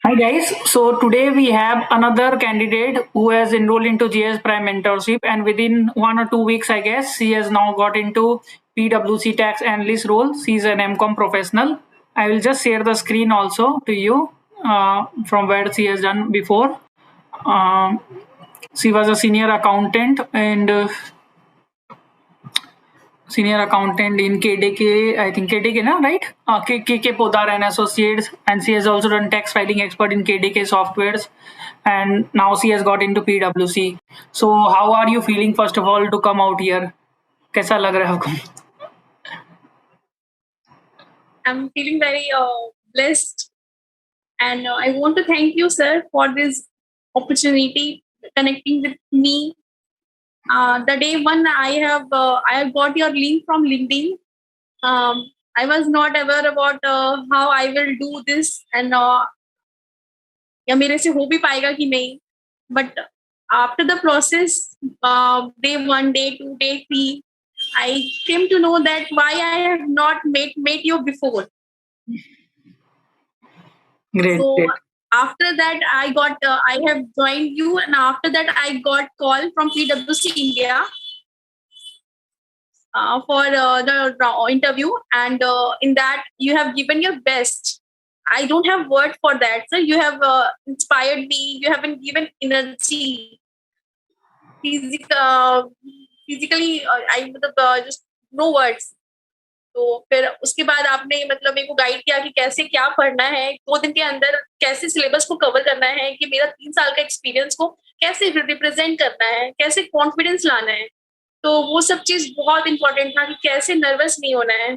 Hi guys, so today we have another candidate who has enrolled into GS Prime mentorship, and within 1 or 2 weeks, I guess, she has now got into PwC tax analyst role. She's an MCOM professional. I will just share the screen also to you from where she has done before. Um, she was a senior accountant and senior accountant in KDK, I think KDK, na, right? KK Podar and Associates, and she has also done tax filing expert in KDK softwares, and now she has got into PwC. So, how are you feeling first of all to come out here? कैसा लग रहा है आपको? I'm feeling very blessed, and I want to thank you, sir, for this opportunity connecting with me. The day one, I have got your link from LinkedIn. I was not aware about how I will do this, and या मेरे से हो भी पाएगा कि नहीं. But after the process, day one, day two, day three, I came to know that why I have not met you before. Great, So great. after that, I have joined you, and after that, I got call from PwC India for the interview, and in that you have given your best. I don't have word for that, sir. You have inspired me. You have been given energy, physical, physically. I मतलब just no words. तो फिर उसके बाद आपने मतलब मेरे को guide किया कि कैसे क्या पढ़ना है, 2 दिन के अंदर कैसे सिलेबस को कवर करना है, कि मेरा 3 साल का एक्सपीरियंस को कैसे रिप्रेजेंट करना है, कैसे कॉन्फिडेंस लाना है. तो वो सब चीज बहुत इंपॉर्टेंट था कि कैसे नर्वस नहीं होना है,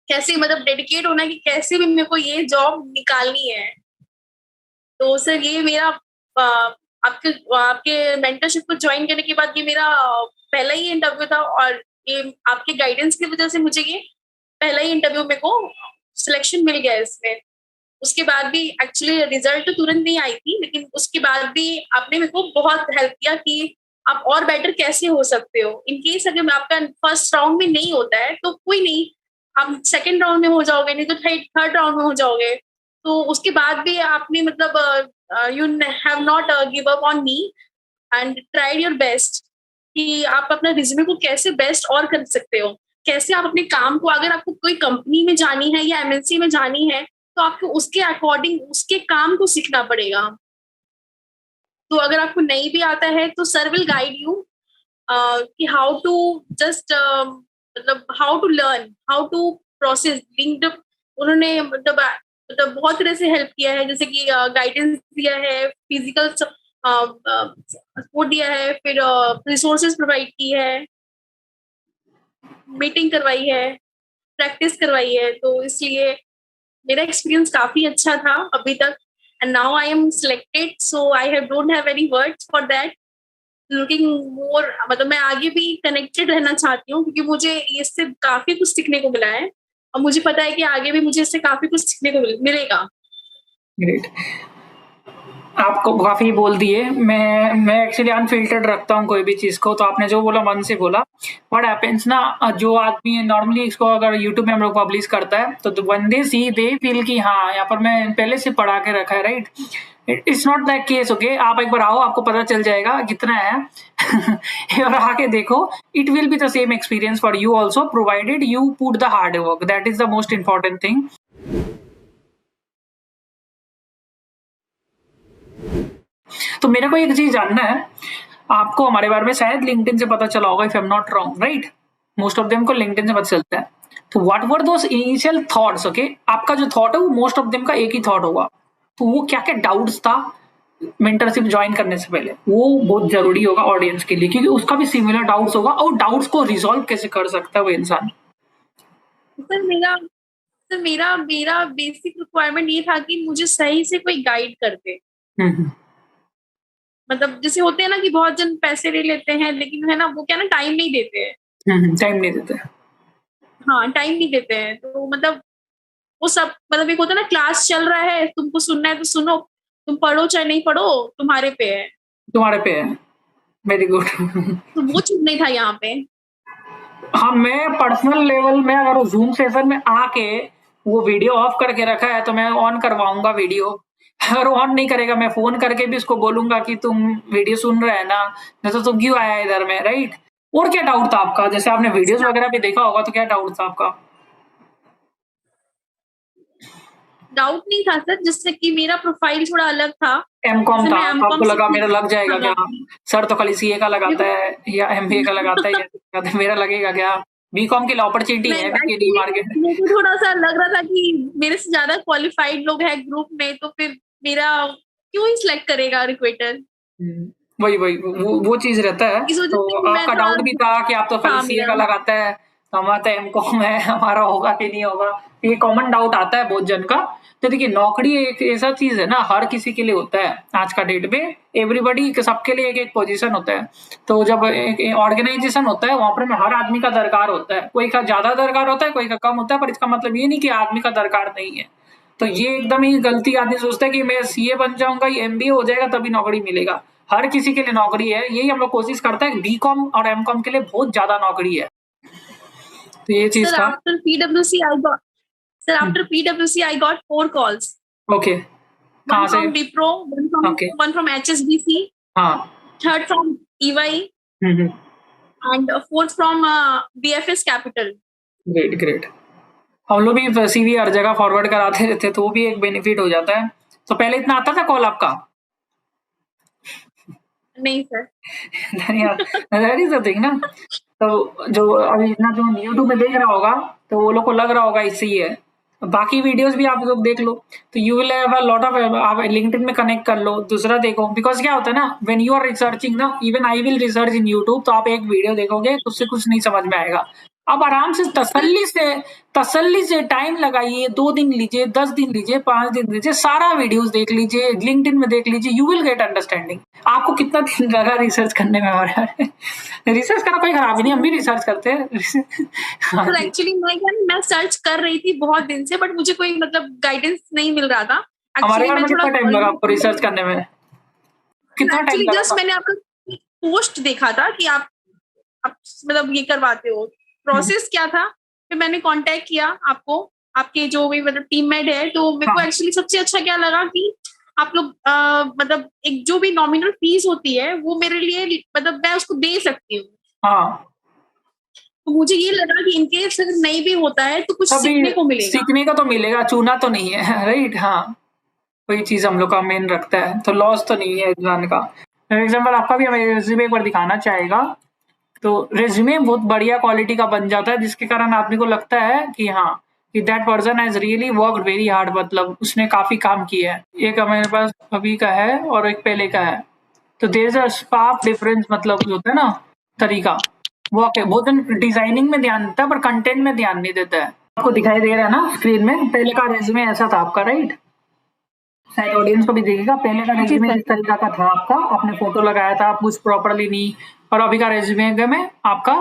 कैसे मतलब डेडिकेट होना है कि कैसे भी मेरे को ये जॉब निकालनी है. तो सर ये मेरा आपके आपके मेंटरशिप को ज्वाइन करने के बाद ये मेरा पहला ही इंटरव्यू था, और ये आपके गाइडेंस की वजह से मुझे ये पहला ही इंटरव्यू मेरे को सिलेक्शन मिल गया इसमें. उसके बाद भी एक्चुअली रिजल्ट तो तुरंत नहीं आई थी, लेकिन उसके बाद भी आपने मेरे को बहुत हेल्प किया कि आप और बेटर कैसे हो सकते हो. इन केस अगर आपका फर्स्ट राउंड में नहीं होता है तो कोई नहीं, आप सेकेंड राउंड में हो जाओगे, नहीं तो थर्ड राउंड में हो जाओगे. तो उसके बाद भी आपने मतलब you have not give up on me and tried your best कि आप अपना रिज्यूमे को कैसे बेस्ट और कर सकते हो, कैसे आप अपने काम को, अगर आपको कोई कंपनी में जानी है या एमएनसी में जानी है तो आपको उसके अकॉर्डिंग उसके काम को सीखना पड़ेगा. तो अगर आपको नहीं भी आता है तो सर विल गाइड यू कि हाउ टू जस्ट मतलब how to learn, how to process linked. उन्होंने मतलब बहुत तरह से हेल्प किया है, जैसे कि गाइडेंस दिया है, फिजिकल सपोर्ट दिया है, फिर रिसोर्सेज प्रोवाइड की है, मीटिंग करवाई है, प्रैक्टिस करवाई है. तो इसलिए मेरा एक्सपीरियंस काफी अच्छा था अभी तक, and now I am selected, so I have don't have any words for that. Looking more, मतलब मैं आगे भी कनेक्टेड रहना चाहती हूँ क्योंकि मुझे इससे काफी कुछ सीखने को मिला है, और मुझे पता है कि आगे भी मुझे इससे काफी कुछ सीखने को मिलेगा. ग्रेट. आपको काफी बोल दिए. मैं एक्चुअली अनफिल्टर्ड रखता हूँ कोई भी चीज को, तो आपने जो बोला मन से बोला. व्हाट हैपेंस ना, जो आदमी नॉर्मली इसको अगर यूट्यूब में हम लोग पब्लिश करता है तो one they C they feel कि हाँ यहाँ पर मैं पहले से पढ़ा के रखा है, right. It's not that case. Okay, आप एक बार आओ, आपको पता चल जाएगा कितना है और आके देखो. It will be the same experience for you also, provided you put the hard work. That is the most important thing. तो मेरे को एक चीज जानना है, आपको हमारे बारे में शायद लिंक्डइन से पता चला होगा, if I am not wrong, right. Most of them को लिंक्डइन से पता चलता है. तो what were those initial thoughts? Okay, आपका जो थॉट है वो मोस्ट ऑफ देम का एक ही थॉट होगा. तो वो क्या क्या डाउट्स था मेंटरशिप ज्वाइन करने से पहले, वो बहुत जरूरी होगा ऑडियंस के लिए, क्योंकि उसका भी सिमिलर डाउट्स होगा, और डाउट्स को रिजॉल्व कैसे कर सकता है वो इंसान. सर मेरा मेरा बेसिक रिक्वायरमेंट ये था कि मुझे सही से कोई गाइड कर दे. मतलब जैसे होते हैं ना कि बहुत जन पैसे ले लेते हैं, लेकिन है ना वो क्या ना टाइम नहीं देते हैं. टाइम नहीं देते. हाँ, टाइम नहीं देते हैं. तो मतलब वो सब मतलब एक होता है ना, क्लास चल रहा है, तुमको सुनना है तो सुनो, तुम पढ़ो चाहे नहीं पढ़ो, तुम्हारे पे है. तुम्हारे पे है. Very good. तो वो चीज नहीं था यहाँ पे. हाँ, मैं पर्सनल लेवल में अगर जूम सेशन में आके वो वीडियो ऑफ करके रखा है तो मैं ऑन करवाऊँगा वीडियो। अगर ऑन नहीं करेगा मैं फ़ोन करके भी उसको बोलूँगा कि तुम वीडियो सुन रहे हैं ना, नहीं तो तुम क्यों आया इधर में, राइट? और क्या डाउट था आपका? जैसे आपने वीडियोज़ सर वगैरह भी देखा होगा तो क्या डाउट था आपका? डाउट नहीं था सर, जिससे कि मेरा प्रोफाइल थोड़ा अलग था। एमकॉम जैसे था, मैं तो एमकॉम आपको से लगा थी। मेरा लग जाएगा हाँ, क्या? सर तो खाली सीए का मेरे लगाता को है या एमबीए का लगाता है या लगाता है, मेरा लगेगा क्या? बीकॉम के लिए अपॉर्च्युनिटी नहीं है बीकेडी एक्चुअली मार्केट। मेरे को थोड़ा-सा लग रहा था कि मेरे से ज़्यादा क्वालिफाइड लोग हैं ग्रुप में, तो फिर मेरा क्यों ही सिलेक्ट करेगा रिक्रूटर? हुँ, वही वो चीज़ रहता है, इस वजह तो से मैं आपका थोड़ा डाउट भी था कि आप तो खाली था सीए मेरा। का लगाता है, हमारा तो एमकॉम है, हमारा होगा कि नहीं होगा, ये कॉमन डाउट आता है बहुत जन का। तो देखिए नौकरी एक ऐसा चीज़ है ना, हर किसी के लिए होता है आज का डेट में, एवरीबॉडी सबके लिए एक-एक पोज़ीशन होता है। तो जब एक ऑर्गेनाइज़ेशन होता है, वहाँ पर में हर आदमी का दरकार होता है, कोई का ज़्यादा दरकार होता है, कोई का कम होता है, पर इसका मतलब ये नहीं कि आदमी का दरकार नहीं है। तो ये एकदम ही गलती आदमी सोचता है कि मैं सीए बन जाऊँगा, ये एमबीए हो जाएगा तभी नौकरी मिलेगा। हर किसी के लिए नौकरी है, यही हम लोग कोशिश करते हैं, बीकॉम और एमकॉम के लिए बहुत ज़्यादा नौकरी है। तो ये चीज़ सर था। After पीडब्ल्यूसी I got sir hmm, after पीडब्ल्यूसी I got 4 calls, okay, one कहाँ से? from Wipro, okay, one from HSBC, हाँ। third from EY, hmm, hmm, and fourth from BFS Capital. Great, great. हम लोग भी सीवी हर जगह forward कराते रहते हैं, तो वो भी एक बेनिफिट हो जाता है। तो पहले इतना आता था कॉल आपका? नहीं सर। नहीं दैट इज़ द थिंग ना। तो जो अभी इतना जो यूट्यूब में देख रहा होगा, तो वो लोग को लग रहा होगा इससे ही है। बाकी वीडियोज़ भी आप लोग देख लो, तो you will have a lot of आप लिंक्डइन में कनेक्ट कर लो, दूसरा देखो बिकॉज़ क्या होता है ना, व्हेन यू आर रिसर्चिंग ना, even I will research in YouTube तो आप एक वीडियो देखोगे, तो उससे कुछ नहीं समझ में आएगा। आप आराम से सर तसल्ली से टाइम लगाइए, 2 दिन लीजिए, 10 दिन लीजिए, 5 दिन लीजिए, सारा वीडियोज़ देख लीजिए, लिंक्डइन में देख लीजिए, यू विल गेट अंडरस्टैंडिंग। आपको कितना दिन लगा रिसर्च करने में हमारे रिसर्च करना कोई खराबी नहीं, हम भी रिसर्च करते हैं। हाँ सर जी, एक्चुअली मैं सर्च कर रही थी बहुत दिन से, बट मुझे कोई मतलब गाइडेंस नहीं मिल रहा था। हमारे एक्चुअली घर मैं में थोड़ा कितना टाइम लगा आपको रिसर्च करने में? कितना टाइम एक्चुअली लगा जस्ट था? मैंने आपका पोस्ट देखा था कि आप मतलब ये करवाते हो। हुँ, प्रोसेस क्या था? फिर मैंने कांटेक्ट किया आपको, आपके जो भी मतलब टीममेट है, तो मेरे को हाँ, एक्चुअली सबसे अच्छा क्या लगा कि आप लोग मतलब एक जो भी नॉमिनल फीस होती है, वो मेरे लिए मतलब मैं उसको दे सकती हूँ। हाँ, तो मुझे ये लगा कि इनकेस अगर नहीं भी होता है, तो कुछ तभी सीखने को मिलेगा। सीखने का तो मिलेगा, चूना तो नहीं है, राइट? हाँ, वही चीज़ हम लोग का मेन रखता है, तो लॉस तो नहीं है एग्ज़ाम का। फॉर एग्ज़ाम्पल आपका भी हमें रिज़्यूमे एक बार दिखाना चाहेगा, तो रिज़्यूमे बहुत बढ़िया क्वालिटी का बन जाता है, जिसके कारण आदमी को लगता है कि हाँ, कि that person has really worked very hard मतलब उसने काफ़ी काम किया है। एक मेरे पास अभी का है और एक पहले का है। तो there is a spark difference मतलब जो होता है ना, तरीका, वो आपके बहुत जन डिज़ाइनिंग में ध्यान देता है पर कंटेंट में ध्यान नहीं देता है। आपको दिखाई दे रहा है ना स्क्रीन में, पहले का रिज़्यूमे ऐसा था आपका राइट? शायद ऑडियंस को भी दिखेगा, पहले का जी रिज़्यूमे सर। जिस तरीका का था आपका, आपने फ़ोटो लगाया था, कुछ प्रॉपर्ली नहीं और अभी का रिज़्यूमे में आपका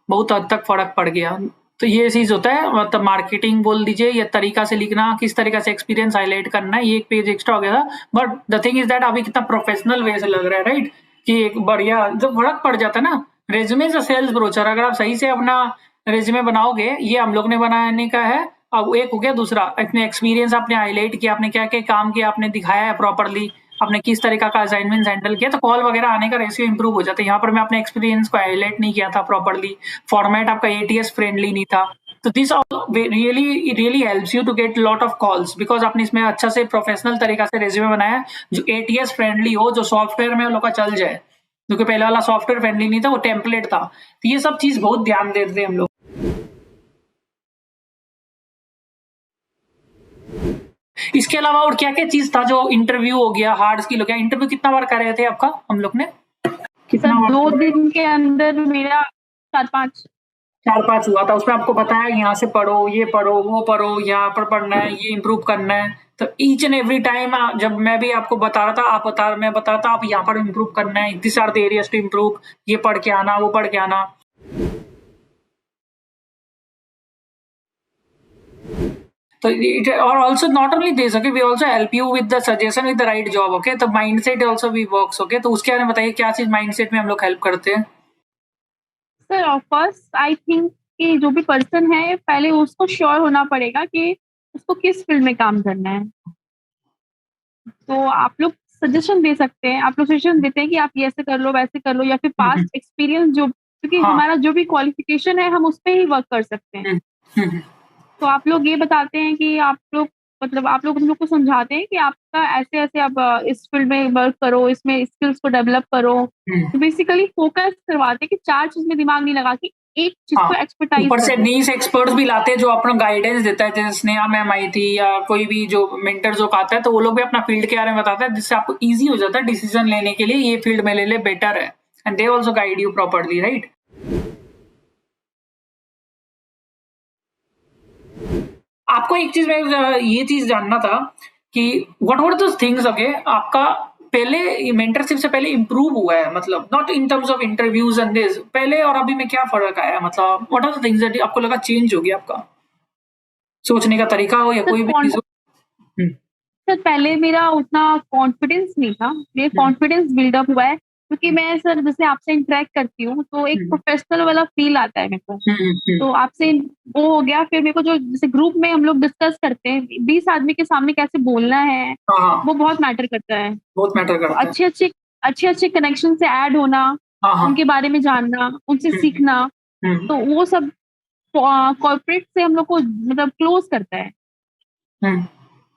बहुत हद तक फ़र्क पड़ गया। तो ये चीज़ होता है मतलब मार्केटिंग बोल दीजिए या तरीका से लिखना, किस तरीका से एक्सपीरियंस हाइलाइट करना है, ये एक पेज एक्स्ट्रा हो गया था। But the thing is that अभी कितना प्रोफेशनल वे से लग रहा है राइट? कि एक बढ़िया जब फ़र्क पड़ जाता है ना, resume is a sales brochure अगर आप सही से अपना रिज़्यूमे बनाओगे, ये हम लोग ने बनाने का है अब एक हो गया दूसरा अपने एक्सपीरियंस आपने हाइलाइट किया, आपने क्या-क्या काम किया, आपने दिखाया है प्रॉपर्ली, आपने किस तरीका का असाइनमेंट्स हैंडल किया, तो कॉल वगैरह आने का रेशियो इंप्रूव हो जाता है। यहाँ पर मैं अपने एक्सपीरियंस को हाइलाइट नहीं किया था प्रॉपर्ली, फॉर्मेट आपका एटीएस फ्रेंडली नहीं था। तो this all really really helps you to get lot of calls because आपने इसमें अच्छा से प्रोफेशनल तरीका से रिज्यूमे बनाया है, जो एटीएस फ्रेंडली हो, जो सॉफ्टवेयर में उन लोग का चल जाए। क्योंकि पहले वाला सॉफ्टवेयर फ्रेंडली नहीं था, वो टेम्पलेट था। तो ये सब चीज़ बहुत ध्यान देते हैं हम लोग। इसके अलावा और क्या-क्या चीज़ था जो इंटरव्यू हो गया, हार्ड स्किल हो गया, इंटरव्यू कितना बार कर रहे थे आपका हम लोग ने? सर कितना बार 2 दिन के अंदर मेरा 4-5। 4-5 हुआ था, उसमें आपको बताया यहाँ से पढ़ो, ये पढ़ो, वो पढ़ो, यहाँ पर पढ़ना है, ये इम्प्रूव करना है। तो ईच एंड एवरी टाइम जब मैं भी आपको बता रहा था, मैं बता रहा था आप यहाँ पर इम्प्रूव करना है, this are the areas to improve, ये पढ़ के आना, वो पढ़ के आना। So it or also not only this, okay, we also help you with the suggestion with the right job, okay? तो mindset also we works, okay? तो उसके बारे में बताइए क्या चीज़ mindset में हम लोग हेल्प करते हैं? सर फर्स्ट आई थिंक कि जो भी पर्सन है, पहले उसको श्योर होना पड़ेगा कि उसको किस फील्ड में काम करना है। तो आप लोग सजेशन दे सकते हैं, आप लोग सजेशन देते हैं कि आप ये ऐसे कर लो, वैसे कर लो, या फिर पास्ट एक्सपीरियंस जो, क्योंकि हाँ। हमारा जो भी क्वालिफिकेशन है हम उस पे ही वर्क कर सकते हैं। तो आप लोग ये बताते हैं कि आप लोग मतलब आप लोग हम लोग को समझाते हैं कि आपका ऐसे-ऐसे आप इस फील्ड में वर्क करो, इसमें स्किल्स को डेवलप करो। तो बेसिकली फोकस करवाते हैं कि 4 चीज़ में दिमाग नहीं लगा कि एक चीज़ हाँ, को एक्सपर्टाइज़ ऊपर कर से लो। नीश एक्सपर्ट्स भी लाते हैं जो अपना गाइडेंस देता है, जैसे स्नेहा मैम आई थी या कोई भी जो मेंटर जो आता है, तो वो लोग भी अपना फील्ड के बारे में बताता है, जिससे आपको ईज़ी हो जाता है डिसीजन लेने के लिए, ये फील्ड में ले ले बेटर है, and they also guide you properly, right? आपको एक चीज़ में ये चीज़ जानना था कि व्हाट वर दोज़ थिंग्स आपका पहले मेंटरशिप से पहले इम्प्रूव हुआ है, मतलब not in terms of interviews and this, पहले और अभी में क्या फ़र्क आया, मतलब what are the things that आपको लगा चेंज हो गया आपका? सोचने का तरीका हो या सर कोई भी कॉन चीज़ हो? हुँ, सर पहले मेरा उतना कॉन्फिडेंस नहीं था, मेरा हुँ, कॉन्फिडेंस बिल्डअप हुआ है क्योंकि मैं सर जैसे आपसे इंटरैक्ट करती हूँ, तो एक हुँ, प्रोफेशनल वाला फ़ील आता है मेरे को। हुँ, हुँ, तो आपसे वो हो गया, फिर मेरे को जो जैसे ग्रुप में हम लोग डिस्कस करते हैं, 20 आदमी के सामने कैसे बोलना है, हाँ, हाँ, वो बहुत मैटर करता है। बहुत मैटर तो करता है। अच्छे-अच्छे कनेक्शन से ऐड होना, हाँ, हाँ, उनके बारे में जानना, उनसे हुँ, सीखना, हुँ, तो वो सब कॉर्पोरेट से हम लोग को मतलब क्लोज़ करता है। हुँ,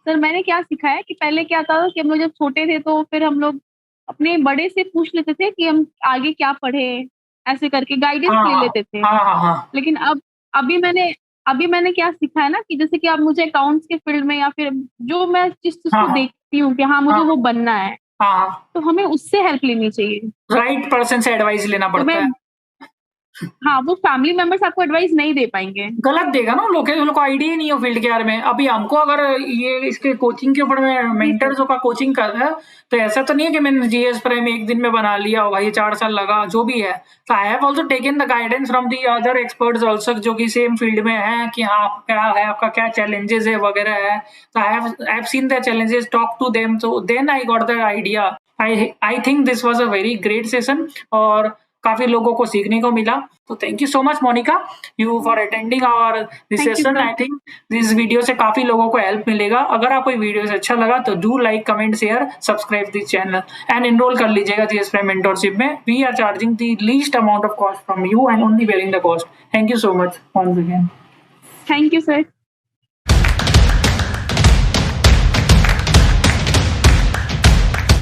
सर मैंने क्या सीखा है कि पहले क्या था कि हम लोग जब छोटे थे तो फिर हम लोग अपने बड़े से पूछ लेते थे कि हम आगे क्या पढ़ें, ऐसे करके गाइडेंस हाँ, ले हाँ, लेते थे। हाँ, हाँ, हाँ, लेकिन अब अभी मैंने अभी मैंने क्या सीखा है ना कि जैसे कि अब मुझे अकाउंट्स के फील्ड में या फिर जो मैं जिस चीज़ हाँ, को हाँ, देखती हूँ कि हाँ, मुझे हाँ, वो बनना है, हाँ, तो हमें उससे हेल्प लेनी चाहिए। राइट पर्सन से एडवाइस लेना तो पड़ता मैं है। हाँ, वो फैमिली मेंबर्स आपको एडवाइस नहीं दे पाएँगे। गलत देगा ना उन लोग को आइडिया ही नहीं हो फील्ड के बारे में। अभी हमको अगर ये इसके कोचिंग के ऊपर में जी सर। मेंटर्स का कोचिंग कर रहा है, तो ऐसा तो नहीं है कि मैंने जीएस प्राइम 1 दिन में बना लिया होगा, ये 4 साल लगा, जो भी है। तो I have also taken the guidance from the other experts also जो कि सेम फील्ड में हैं कि हाँ, क्या है आपका क्या चैलेंजेस है वगैरह है। तो I have seen the challenges, talk to them, so then I got the idea. I think this was a very great session और काफ़ी लोगों को सीखने को मिला। तो thank you so much Monika you for attending our this thank you session. Sir. I think this video से काफ़ी लोगों को हेल्प मिलेगा। अगर आपको ये वीडियो अच्छा लगा तो do like, comment, share, subscribe this channel and enrol कर लीजिएगा जीएस प्राइम मेंटरशिप में। We are charging the least amount of cost from you and only bearing the cost. Thank you so much once again. Thank you sir.